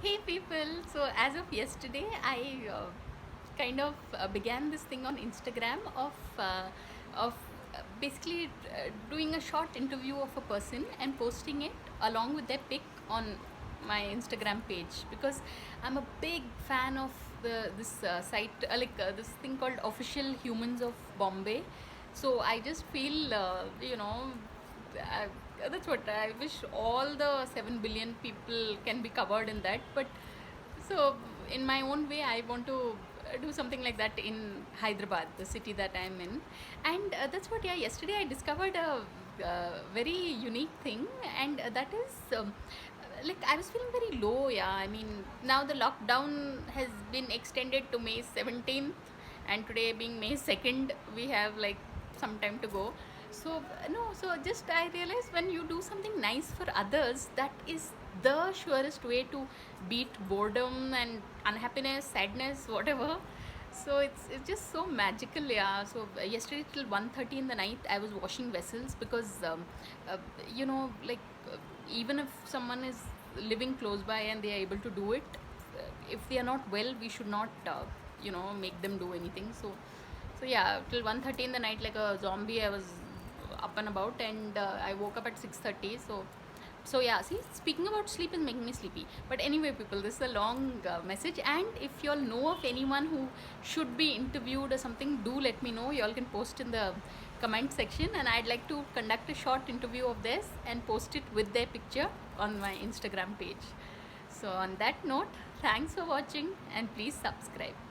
Hey people, so as of yesterday, I kind of began this thing on Instagram of basically doing a short interview of a person and posting it along with their pic on my Instagram page because I'm a big fan of this site this thing called Official Humans of Bombay. So I just feel I, that's what I wish all the 7 billion people can be covered in that. But so, in my own way, I want to do something like that in Hyderabad, the city that I'm in. And that's what, yeah, yesterday I discovered a very unique thing, and that is like I was feeling very low, yeah. I mean, now the lockdown has been extended to May 17th, and today being May 2nd, we have like some time to go. So no, so just I realized when you do something nice for others, that is the surest way to beat boredom and unhappiness, sadness, whatever. So it's just so magical, yeah. So yesterday till 1:30 in the night I was washing vessels because uh, like even if someone is living close by and they are able to do it, if they are not well, we should not make them do anything. So yeah, till 1:30 in the night like a zombie I was up and about, and I woke up at 6:30. So yeah, see, speaking about sleep is making me sleepy. But anyway, people, this is a long message, and if you all know of anyone who should be interviewed or something, do let me know. You all can post in the comment section, and I'd like to conduct a short interview of this and post it with their picture on my Instagram page. So on that note, thanks for watching and please subscribe.